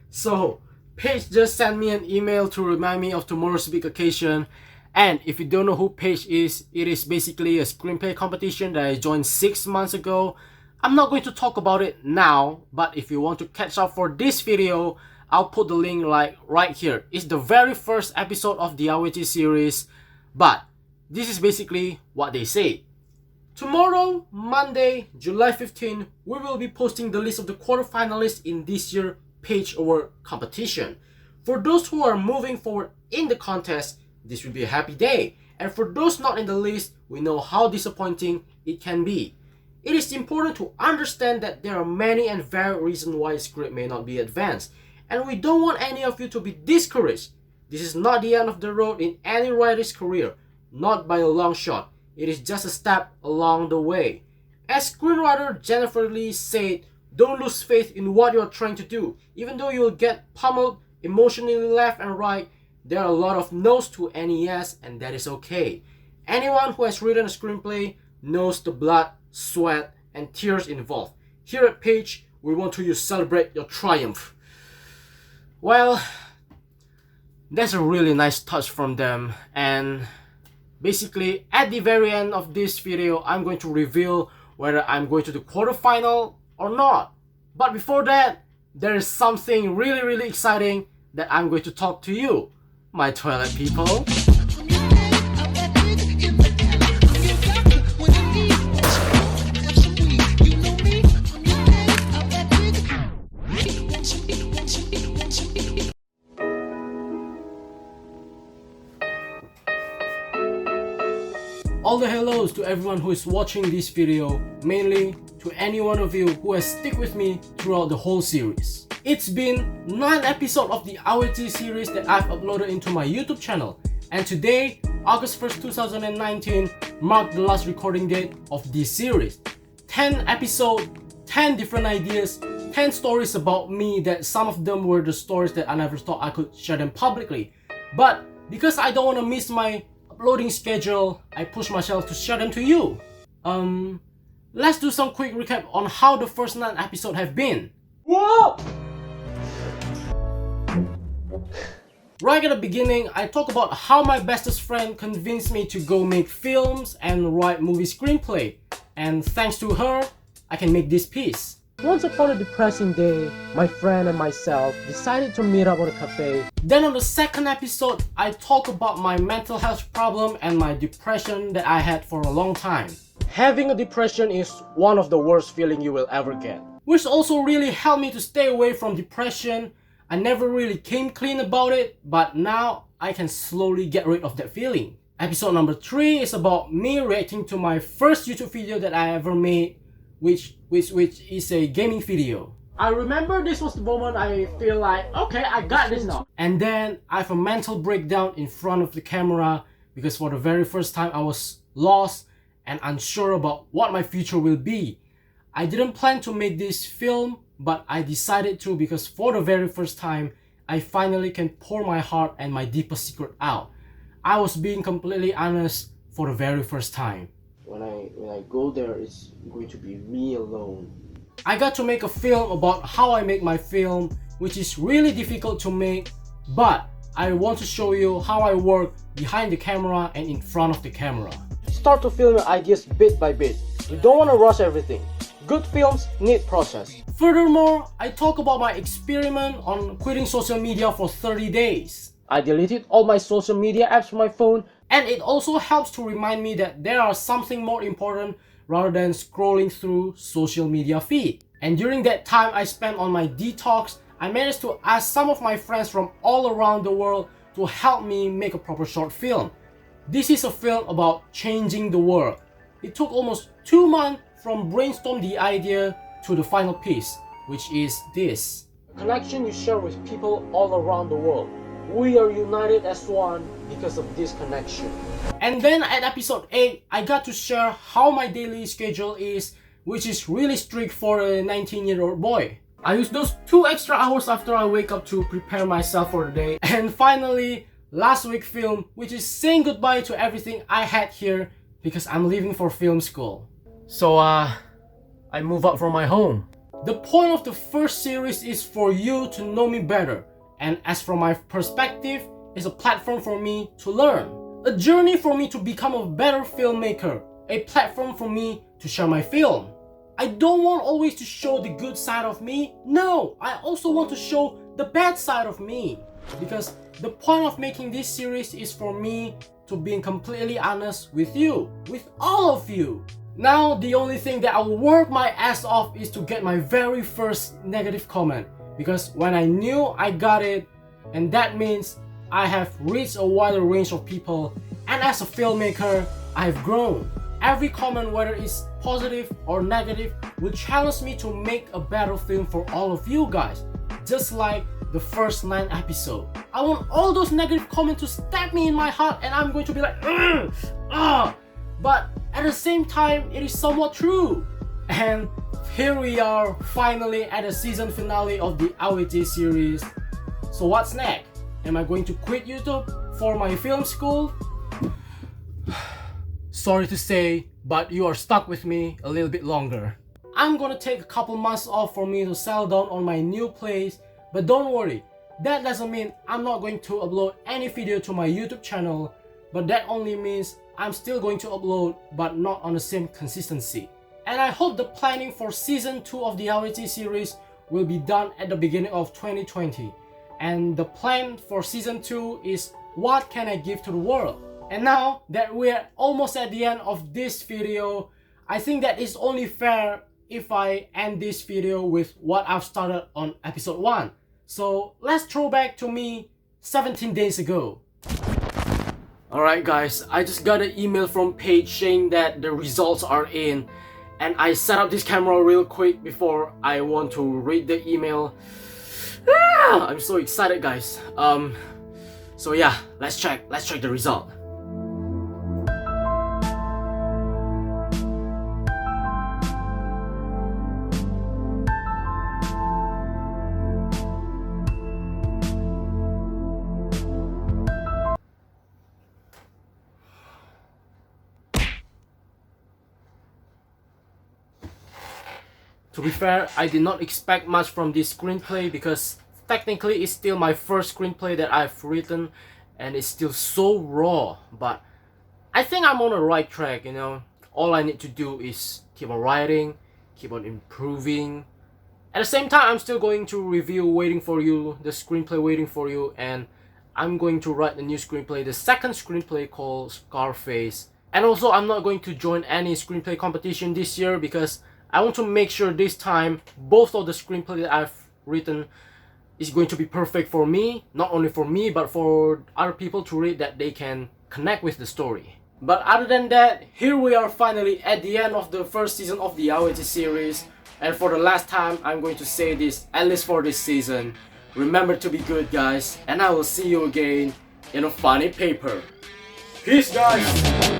So, Paige just sent me an email to remind me of tomorrow's big occasion. And if you don't know who Paige is, it is basically a screenplay competition that I joined 6 months ago. I'm not going to talk about it now, but if you want to catch up for this video, I'll put the link like right here. It's the very first episode of the AWC series, but this is basically what they say. Tomorrow, Monday, July 15, we will be posting the list of the quarterfinalists in this year's Paige Award competition. For those who are moving forward in the contest, this will be a happy day. And for those not in the list, we know how disappointing it can be. It is important to understand that there are many and varied reasons why a script may not be advanced. And we don't want any of you to be discouraged. This is not the end of the road in any writer's career, not by a long shot. It is just a step along the way. As screenwriter Jennifer Lee said, don't lose faith in what you're trying to do. Even though you'll get pummeled emotionally left and right, there are a lot of no's to any yes, and that is okay. Anyone who has written a screenplay knows the blood, sweat, and tears involved. Here at Paige, we want to celebrate your triumph. Well, that's a really nice touch from them, and basically at the very end of this video, I'm going to reveal whether I'm going to the quarterfinal or not. But before that, there is something really exciting that I'm going to talk to you, my toilet people. All the hellos to everyone who is watching this video, mainly to any one of you who has stick with me throughout the whole series. It's been 9 episodes of the AWC series that I've uploaded into my YouTube channel, and today, August 1st, 2019, marked the last recording date of this series. 10 episodes, 10 different ideas, 10 stories about me that some of them were the stories that I never thought I could share them publicly. But because I don't want to miss my uploading schedule, I push myself to share them to you. Let's do some quick recap on how the first 9 episodes have been. Whoa! Right at the beginning, I talk about how my bestest friend convinced me to go make films and write movie screenplay. And thanks to her, I can make this piece. Once upon a depressing day, my friend and myself decided to meet up at a cafe. Then on the second episode, I talk about my mental health problem and my depression that I had for a long time. Having a depression is one of the worst feelings you will ever get, which also really helped me to stay away from depression. I never really came clean about it, but now I can slowly get rid of that feeling. Episode number 3 is about me reacting to my first YouTube video that I ever made, which is a gaming video. I remember this was the moment I feel like, okay, I got this now. And then I have a mental breakdown in front of the camera because for the very first time I was lost and unsure about what my future will be. I didn't plan to make this film, but I decided to because for the very first time, I finally can pour my heart and my deepest secret out. I was being completely honest for the very first time. When I go there, it's going to be me alone. I got to make a film about how I make my film, which is really difficult to make, but I want to show you how I work behind the camera and in front of the camera. Start to film your ideas bit by bit. You don't want to rush everything. Good films need process. Furthermore, I talk about my experiment on quitting social media for 30 days. I deleted all my social media apps from my phone, and it also helps to remind me that there are something more important rather than scrolling through social media feed. And during that time I spent on my detox, I managed to ask some of my friends from all around the world to help me make a proper short film. This is a film about changing the world. It took almost 2 months from brainstorm the idea to the final piece, which is this. A connection you share with people all around the world. We are united as one because of this connection. And then at episode 8, I got to share how my daily schedule is, which is really strict for a 19-year-old boy. I use those 2 extra hours after I wake up to prepare myself for the day. And finally, last week film, which is saying goodbye to everything I had here because I'm leaving for film school. So I move out from my home. The point of the first series is for you to know me better, and as from my perspective, it's a platform for me to learn. A journey for me to become a better filmmaker, a platform for me to share my film. I don't want always to show the good side of me. No, I also want to show the bad side of me. Because the point of making this series is for me to be completely honest with you, with all of you. Now, the only thing that I will work my ass off is to get my very first negative comment. Because when I knew I got it, and that means I have reached a wider range of people, and as a filmmaker, I have grown. Every comment, whether it's positive or negative, will challenge me to make a better film for all of you guys. Just like the first 9 episodes. I want all those negative comments to stab me in my heart, and I'm going to be like, but at the same time, it is somewhat true. And here we are, finally at the season finale of the AWC series. So what's next? Am I going to quit YouTube for my film school? Sorry to say, but you are stuck with me a little bit longer. I'm gonna take a couple months off for me to settle down on my new place, but don't worry, that doesn't mean I'm not going to upload any video to my YouTube channel, but that only means I'm still going to upload, but not on the same consistency. And I hope the planning for season 2 of the AWC series will be done at the beginning of 2020. And the plan for season 2 is what can I give to the world? And now that we're almost at the end of this video, I think that it's only fair if I end this video with what I've started on episode 1. So let's throw back to me 17 days ago. Alright guys, I just got an email from Paige saying that the results are in, and I set up this camera real quick before I want to read the email. I'm so excited guys. So yeah, let's check the result. To be fair, I did not expect much from this screenplay because technically it's still my first screenplay that I've written and it's still so raw, but I think I'm on the right track, you know. All I need to do is keep on writing, keep on improving. At the same time, I'm still going to review Waiting For You, the screenplay Waiting For You, and I'm going to write a new screenplay, the second screenplay called Scarface. And also, I'm not going to join any screenplay competition this year because I want to make sure this time both of the screenplay that I've written is going to be perfect for me, not only for me but for other people to read, that they can connect with the story. But other than that, here we are finally at the end of the first season of the AWC series, and for the last time I'm going to say this, at least for this season: remember to be good guys, and I will see you again in a funny paper. Peace guys!